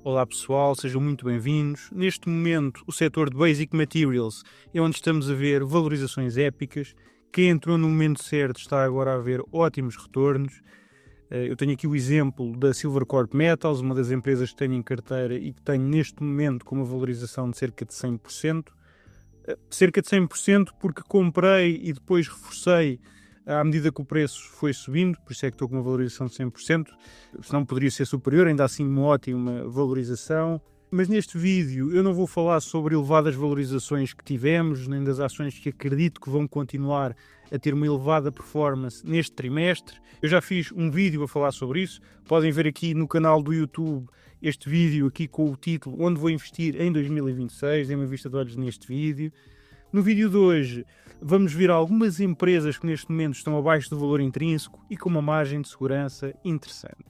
Olá pessoal, sejam muito bem-vindos. Neste momento, o setor de Basic Materials é onde estamos a ver valorizações épicas. Quem entrou no momento certo está agora a ver ótimos retornos. Eu tenho aqui o exemplo da Silvercorp Metals, uma das empresas que tenho em carteira e que tenho neste momento com uma valorização de cerca de 100%. Cerca de 100% porque comprei e depois reforcei à medida que o preço foi subindo, por isso é que estou com uma valorização de 100%, senão poderia ser superior, ainda assim uma ótima valorização. Mas neste vídeo eu não vou falar sobre elevadas valorizações que tivemos, nem das ações que acredito que vão continuar a ter uma elevada performance neste trimestre. Eu já fiz um vídeo a falar sobre isso, podem ver aqui no canal do YouTube este vídeo aqui com o título Onde vou investir em 2026, dê uma vista de olhos neste vídeo. No vídeo de hoje vamos ver algumas empresas que neste momento estão abaixo do valor intrínseco e com uma margem de segurança interessante.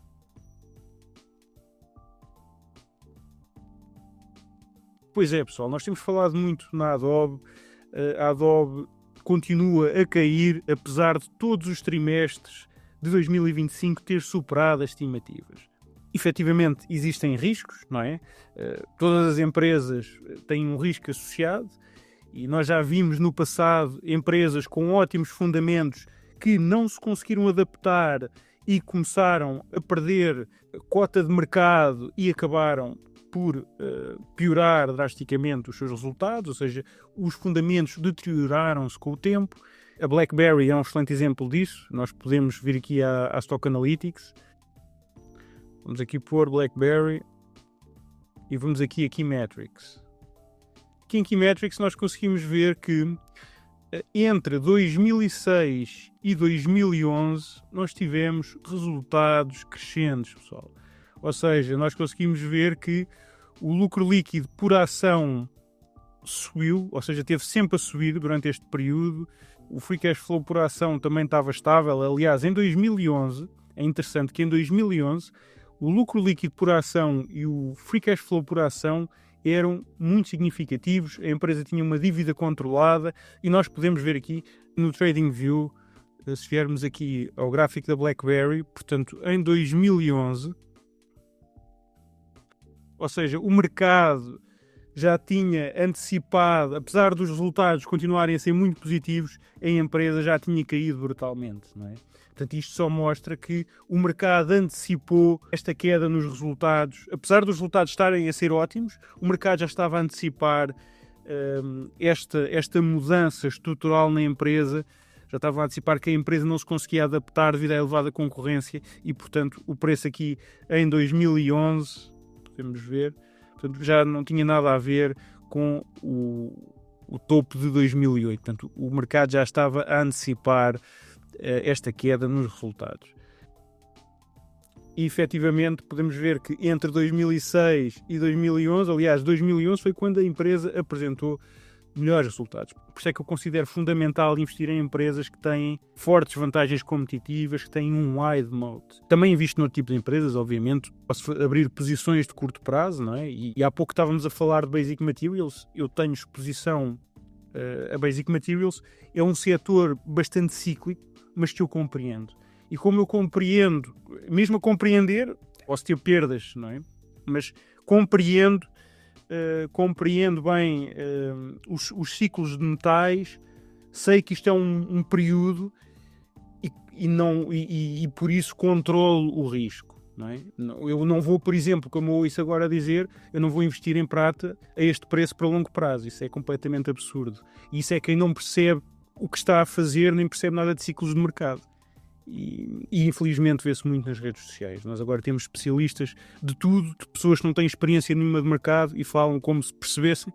Pois é, pessoal, nós temos falado muito na Adobe. A Adobe continua a cair, apesar de todos os trimestres de 2025 ter superado as estimativas. Efetivamente existem riscos, não é? Todas as empresas têm um risco associado e nós já vimos no passado empresas com ótimos fundamentos que não se conseguiram adaptar e começaram a perder cota de mercado e acabaram por piorar drasticamente os seus resultados, ou seja, os fundamentos deterioraram-se com o tempo. A BlackBerry é um excelente exemplo disso. Nós podemos vir aqui à Stock Analytics. Vamos aqui pôr BlackBerry e vamos aqui a Key Metrics. Aqui em Key Metrics nós conseguimos ver que entre 2006 e 2011 nós tivemos resultados crescentes, pessoal. Ou seja, nós conseguimos ver que o lucro líquido por ação subiu, ou seja, teve sempre a subir durante este período. O free cash flow por ação também estava estável. Aliás, em 2011, é interessante que em 2011 o lucro líquido por ação e o free cash flow por ação eram muito significativos. A empresa tinha uma dívida controlada e nós podemos ver aqui no TradingView, se viermos aqui ao gráfico da BlackBerry, portanto, em 2011, ou seja, o mercado já tinha antecipado, apesar dos resultados continuarem a ser muito positivos, a empresa já tinha caído brutalmente, não é? Portanto, isto só mostra que o mercado antecipou esta queda nos resultados. Apesar dos resultados estarem a ser ótimos, o mercado já estava a antecipar esta mudança estrutural na empresa, já estava a antecipar que a empresa não se conseguia adaptar devido à elevada concorrência e, portanto, o preço aqui em 2011, podemos ver, portanto, já não tinha nada a ver com o topo de 2008. Portanto, o mercado já estava a antecipar esta queda nos resultados. E efetivamente podemos ver que entre 2006 e 2011, aliás, 2011 foi quando a empresa apresentou melhores resultados. Por isso é que eu considero fundamental investir em empresas que têm fortes vantagens competitivas, que têm um wide moat. Também invisto noutro tipo de empresas, obviamente. Posso abrir posições de curto prazo, não é? E há pouco estávamos a falar de Basic Materials. Eu tenho exposição a Basic Materials. É um setor bastante cíclico, mas que eu compreendo. E como eu compreendo, mesmo a compreender, posso ter perdas, não é? Mas compreendo bem os ciclos de metais, sei que isto é um período e por isso controlo o risco, não é? Eu não vou, por exemplo, como eu ouço agora dizer, eu não vou investir em prata a este preço para longo prazo. Isso é completamente absurdo. E isso é quem não percebe o que está a fazer, nem percebe nada de ciclos de mercado. E infelizmente vê-se muito nas redes sociais. Nós agora temos especialistas de tudo, de pessoas que não têm experiência nenhuma de mercado e falam como se percebessem.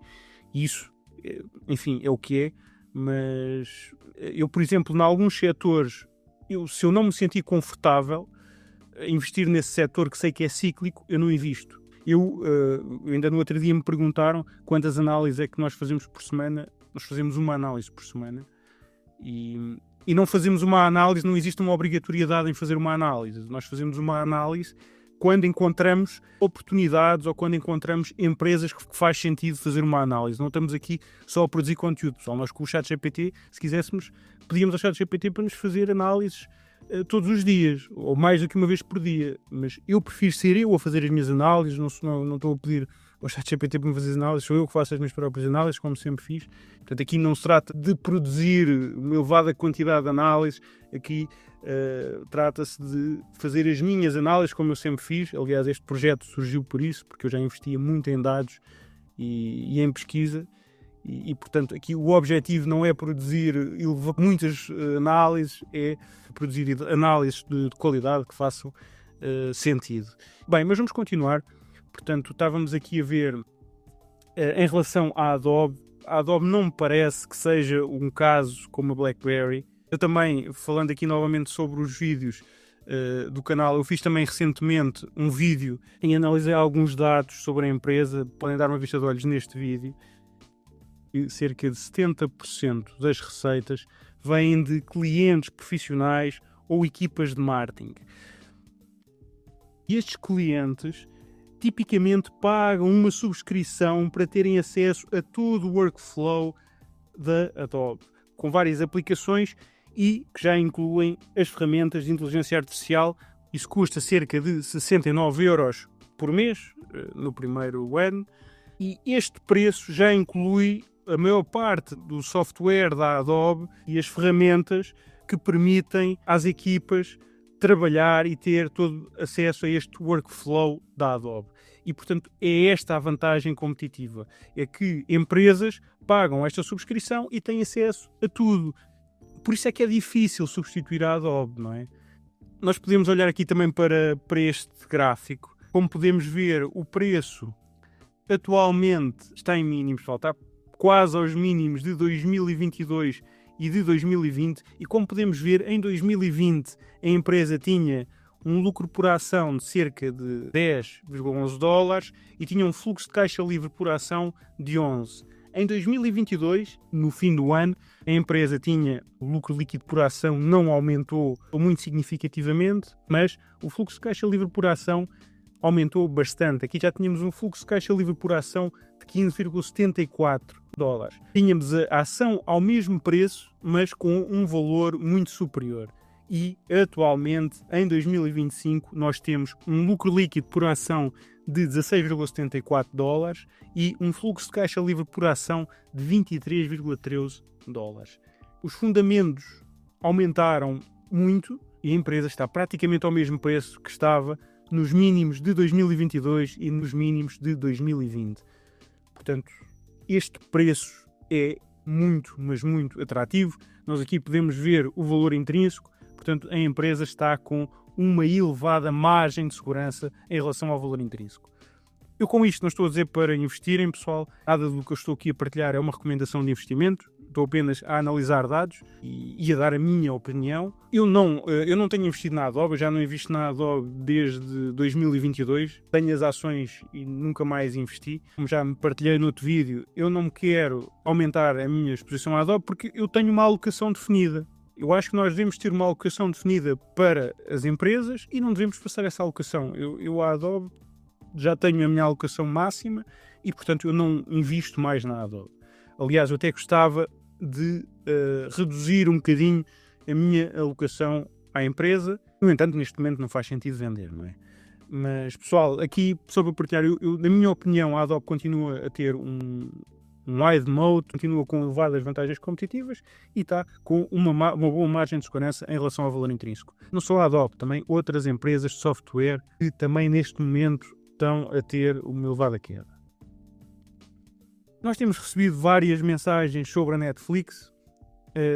E isso, enfim, é o que é. Mas eu, por exemplo, em alguns setores, se eu não me sentir confortável a investir nesse setor que sei que é cíclico, eu não invisto. Eu ainda no outro dia me perguntaram quantas análises é que nós fazemos por semana. Nós fazemos uma análise por semana. E não fazemos uma análise, não existe uma obrigatoriedade em fazer uma análise. Nós fazemos uma análise quando encontramos oportunidades ou quando encontramos empresas que faz sentido fazer uma análise. Não estamos aqui só a produzir conteúdo, pessoal. Nós com o ChatGPT, se quiséssemos, pedíamos ao ChatGPT para nos fazer análises todos os dias, ou mais do que uma vez por dia. Mas eu prefiro ser eu a fazer as minhas análises, não estou a pedir ao ChatGPT para me fazer análises, sou eu que faço as minhas próprias análises, como sempre fiz. Portanto, aqui não se trata de produzir uma elevada quantidade de análises, aqui trata-se de fazer as minhas análises, como eu sempre fiz. Aliás, este projeto surgiu por isso, porque eu já investia muito em dados e em pesquisa. Portanto, aqui o objetivo não é produzir muitas análises, é produzir análises de qualidade que façam sentido. Bem, mas vamos continuar. Portanto, estávamos aqui a ver em relação à Adobe. A Adobe não me parece que seja um caso como a BlackBerry. Eu também, falando aqui novamente sobre os vídeos do canal, eu fiz também recentemente um vídeo em analisei alguns dados sobre a empresa. Podem dar uma vista de olhos neste vídeo. Cerca de 70% das receitas vêm de clientes profissionais ou equipas de marketing. E estes clientes tipicamente pagam uma subscrição para terem acesso a todo o workflow da Adobe, com várias aplicações e que já incluem as ferramentas de inteligência artificial. Isso custa cerca de 69€ por mês, no primeiro ano, e este preço já inclui a maior parte do software da Adobe e as ferramentas que permitem às equipas trabalhar e ter todo acesso a este workflow da Adobe. E, portanto, é esta a vantagem competitiva. É que empresas pagam esta subscrição e têm acesso a tudo. Por isso é que é difícil substituir a Adobe, não é? Nós podemos olhar aqui também para este gráfico. Como podemos ver, o preço atualmente está em mínimos, está quase aos mínimos de 2022 e de 2020, e como podemos ver, em 2020 a empresa tinha um lucro por ação de cerca de $10,11 e tinha um fluxo de caixa livre por ação de 11. Em 2022, no fim do ano, a empresa tinha o lucro líquido por ação, não aumentou muito significativamente, mas o fluxo de caixa livre por ação aumentou bastante. Aqui já tínhamos um fluxo de caixa livre por ação de $15,74. Tínhamos a ação ao mesmo preço, mas com um valor muito superior. E atualmente, em 2025, nós temos um lucro líquido por ação de $16,74 e um fluxo de caixa livre por ação de $23,13. Os fundamentos aumentaram muito e a empresa está praticamente ao mesmo preço que estava nos mínimos de 2022 e nos mínimos de 2020. Portanto, este preço é muito, mas muito atrativo. Nós aqui podemos ver o valor intrínseco. Portanto, a empresa está com uma elevada margem de segurança em relação ao valor intrínseco. Eu com isto não estou a dizer para investirem, pessoal. Nada do que eu estou aqui a partilhar é uma recomendação de investimento. Estou apenas a analisar dados e a dar a minha opinião. Eu não tenho investido na Adobe, eu já não invisto na Adobe desde 2022. Tenho as ações e nunca mais investi. Como já me partilhei no outro vídeo, eu não me quero aumentar a minha exposição à Adobe porque eu tenho uma alocação definida. Eu acho que nós devemos ter uma alocação definida para as empresas e não devemos passar essa alocação. Eu à Adobe já tenho a minha alocação máxima e, portanto, eu não invisto mais na Adobe. Aliás, eu até gostava de reduzir um bocadinho a minha alocação à empresa. No entanto, neste momento não faz sentido vender, não é? Mas, pessoal, aqui só para partilhar, na minha opinião, a Adobe continua a ter um wide mode, continua com elevadas vantagens competitivas e está com uma boa margem de segurança em relação ao valor intrínseco. Não só a Adobe, também outras empresas de software que também neste momento estão a ter uma elevada queda. Nós temos recebido várias mensagens sobre a Netflix.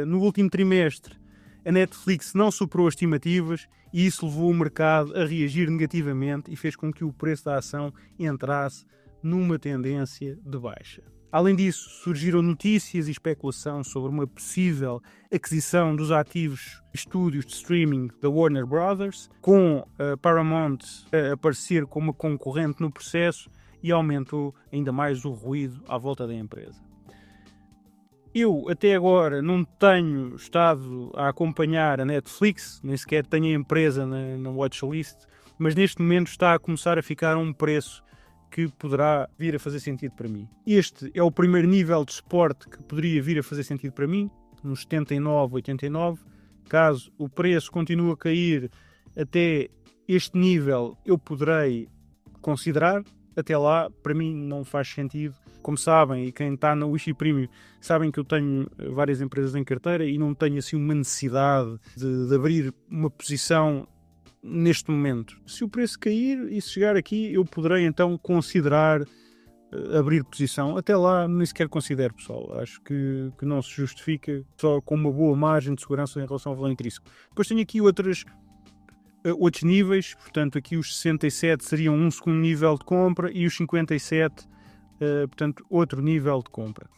No último trimestre, a Netflix não superou as estimativas e isso levou o mercado a reagir negativamente e fez com que o preço da ação entrasse numa tendência de baixa. Além disso, surgiram notícias e especulação sobre uma possível aquisição dos ativos estúdios de streaming da Warner Brothers, com a Paramount a aparecer como uma concorrente no processo, e aumentou ainda mais o ruído à volta da empresa. Eu até agora não tenho estado a acompanhar a Netflix, nem sequer tenho a empresa na watchlist, mas neste momento está a começar a ficar a um preço que poderá vir a fazer sentido para mim. Este é o primeiro nível de suporte que poderia vir a fazer sentido para mim, nos 79, 89, Caso o preço continue a cair até este nível, eu poderei considerar. Até lá, para mim, não faz sentido. Como sabem, e quem está no Wi-Fi Premium, sabem que eu tenho várias empresas em carteira e não tenho assim uma necessidade de abrir uma posição neste momento. Se o preço cair e se chegar aqui, eu poderei então considerar abrir posição. Até lá, nem sequer considero, pessoal. Acho que não se justifica só com uma boa margem de segurança em relação ao valor intrínseco. Depois tenho aqui outros níveis, portanto aqui os 67 seriam um segundo nível de compra e os 57, portanto, outro nível de compra.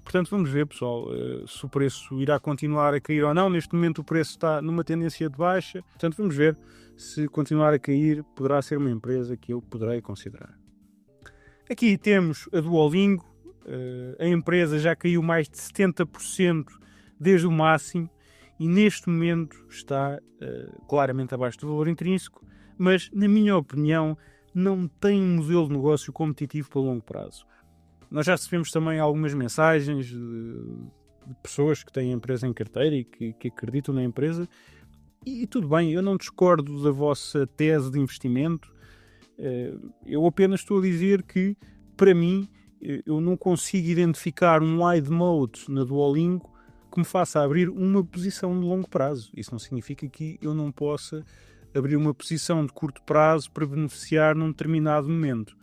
Portanto, vamos ver, pessoal, se o preço irá continuar a cair ou não. Neste momento o preço está numa tendência de baixa, portanto vamos ver se continuar a cair, poderá ser uma empresa que eu poderei considerar. Aqui temos a Duolingo, a empresa já caiu mais de 70% desde o máximo, e neste momento está claramente abaixo do valor intrínseco, mas, na minha opinião, não tem um modelo de negócio competitivo para longo prazo. Nós já recebemos também algumas mensagens de pessoas que têm a empresa em carteira e que acreditam na empresa, e tudo bem, eu não discordo da vossa tese de investimento, eu apenas estou a dizer que, para mim, eu não consigo identificar um wide mode na Duolingo que me faça abrir uma posição de longo prazo. Isso não significa que eu não possa abrir uma posição de curto prazo para beneficiar num determinado momento.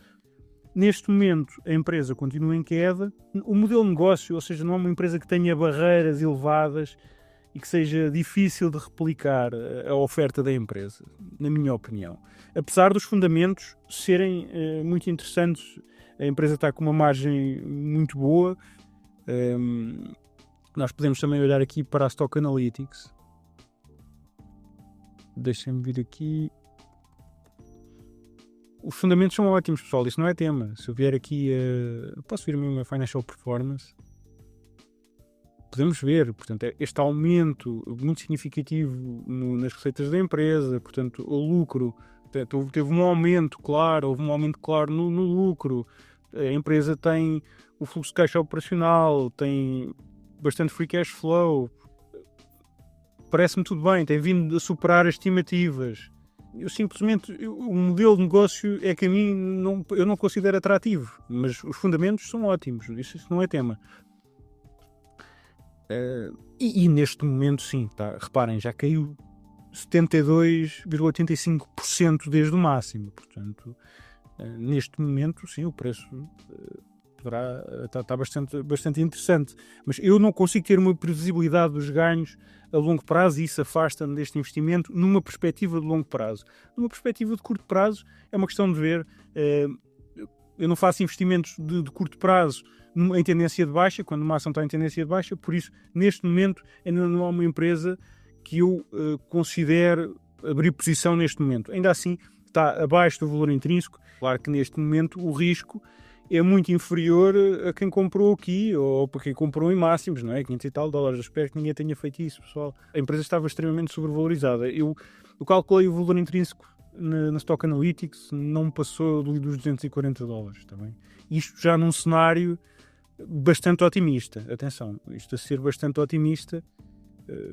Neste momento, a empresa continua em queda. O modelo de negócio, ou seja, não é uma empresa que tenha barreiras elevadas e que seja difícil de replicar a oferta da empresa, na minha opinião. Apesar dos fundamentos serem muito interessantes, a empresa está com uma margem muito boa. Nós podemos também olhar aqui para a Stock Analytics. Deixem-me vir aqui. Os fundamentos são ótimos, pessoal. Isso não é tema. Se eu vier aqui, posso vir a minha Financial Performance. Podemos ver, portanto, este aumento muito significativo nas receitas da empresa. Portanto, o lucro teve um aumento claro, houve um aumento claro no lucro. A empresa tem o fluxo de caixa operacional, tem bastante free cash flow, parece-me tudo bem, tem vindo a superar as estimativas. O modelo de negócio é que a mim eu não considero atrativo, mas os fundamentos são ótimos, isso não é tema. E neste momento sim, tá, reparem, já caiu 72,85% desde o máximo, portanto, neste momento sim, o preço está bastante interessante, mas eu não consigo ter uma previsibilidade dos ganhos a longo prazo e isso afasta-me deste investimento numa perspectiva de longo prazo. Numa perspectiva de curto prazo é uma questão de ver. Eu não faço investimentos de curto prazo em tendência de baixa, quando uma ação está em tendência de baixa, por isso neste momento ainda não há uma empresa que eu considere abrir posição neste momento. Ainda assim está abaixo do valor intrínseco. Claro que neste momento o risco é muito inferior a quem comprou aqui ou para quem comprou em máximos, não é? 500 e tal dólares. Eu espero que ninguém tenha feito isso, pessoal. A empresa estava extremamente sobrevalorizada. Eu calculei o valor intrínseco na Stock Analytics, não passou dos 240 dólares também. Isto já num cenário bastante otimista. Atenção, isto a ser bastante otimista,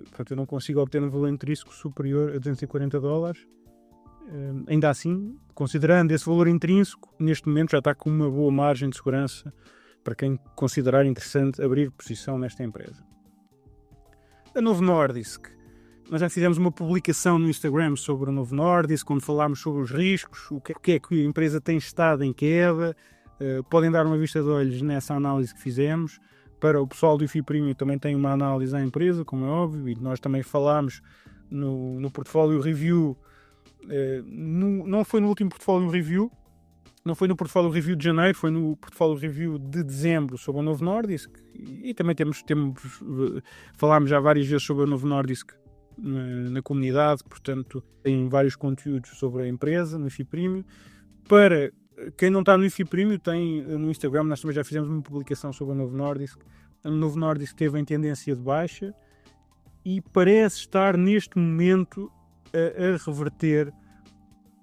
portanto eu não consigo obter um valor intrínseco superior a 240 dólares. Ainda assim, considerando esse valor intrínseco, neste momento já está com uma boa margem de segurança para quem considerar interessante abrir posição nesta empresa. A Novo Nordisk. Nós já fizemos uma publicação no Instagram sobre a Novo Nordisk, quando falámos sobre os riscos, o que é que a empresa tem estado em queda. Podem dar uma vista de olhos nessa análise que fizemos. Para o pessoal do Wi-Fi Premium também tem uma análise à empresa, como é óbvio, e nós também falámos no portfólio review. Não foi no último portfólio review, não foi no portfólio review de janeiro, foi no portfólio review de dezembro sobre a Novo Nordisk, e também falámos já várias vezes sobre a Novo Nordisk na comunidade, portanto tem vários conteúdos sobre a empresa no Wi-Fi Premium. Para quem não está no Wi-Fi Premium, tem no Instagram, nós também já fizemos uma publicação sobre a Novo Nordisk. A Novo Nordisk teve em tendência de baixa e parece estar neste momento a reverter.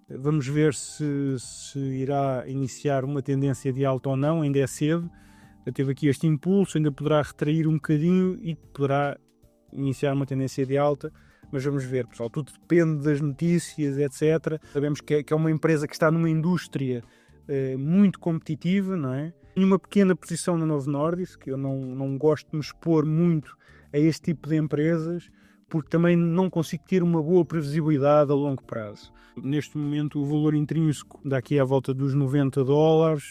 Vamos ver se irá iniciar uma tendência de alta ou não, ainda é cedo. Teve aqui este impulso, ainda poderá retrair um bocadinho e poderá iniciar uma tendência de alta. mas vamos ver, pessoal, tudo depende das notícias, etc. Sabemos que é uma empresa que está numa indústria muito competitiva, não é? Tenho uma pequena posição na Novo Nordisk, que eu não gosto de me expor muito a este tipo de empresas, porque também não consigo ter uma boa previsibilidade a longo prazo. Neste momento o valor intrínseco dá aqui à volta dos $90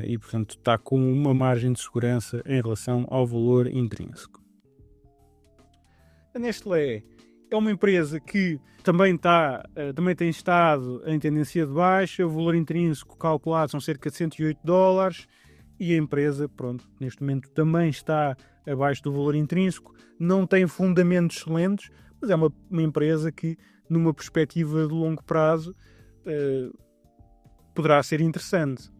e, portanto, está com uma margem de segurança em relação ao valor intrínseco. A Nestlé é uma empresa que também tem estado em tendência de baixa, o valor intrínseco calculado são cerca de $108 e a empresa, pronto, neste momento também está abaixo do valor intrínseco, não tem fundamentos excelentes, mas é uma empresa que, numa perspectiva de longo prazo, poderá ser interessante.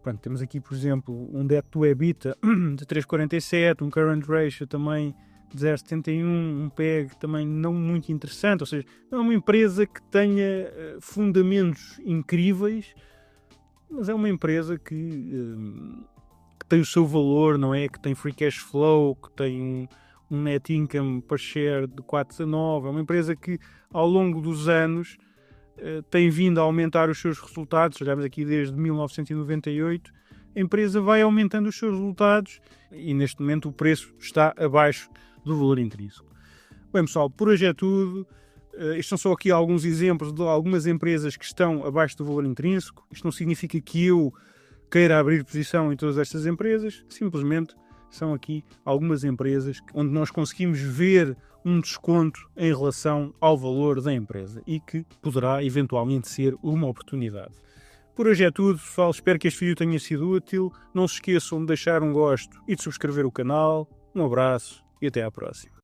Pronto, temos aqui, por exemplo, um debt to EBITDA de 3,47, um current ratio também de 0,71, um PEG também não muito interessante, ou seja, não é uma empresa que tenha fundamentos incríveis, mas é uma empresa que tem o seu valor, não é? Que tem free cash flow, que tem um net income per share de 4,19, é uma empresa que ao longo dos anos tem vindo a aumentar os seus resultados, olhamos aqui desde 1998, a empresa vai aumentando os seus resultados e neste momento o preço está abaixo do valor intrínseco. Bem, pessoal, por hoje é tudo. Estes são só aqui alguns exemplos de algumas empresas que estão abaixo do valor intrínseco. Isto não significa que eu queira abrir posição em todas estas empresas, simplesmente são aqui algumas empresas onde nós conseguimos ver um desconto em relação ao valor da empresa e que poderá eventualmente ser uma oportunidade. Por hoje é tudo, pessoal. Espero que este vídeo tenha sido útil. Não se esqueçam de deixar um gosto e de subscrever o canal. Um abraço e até à próxima.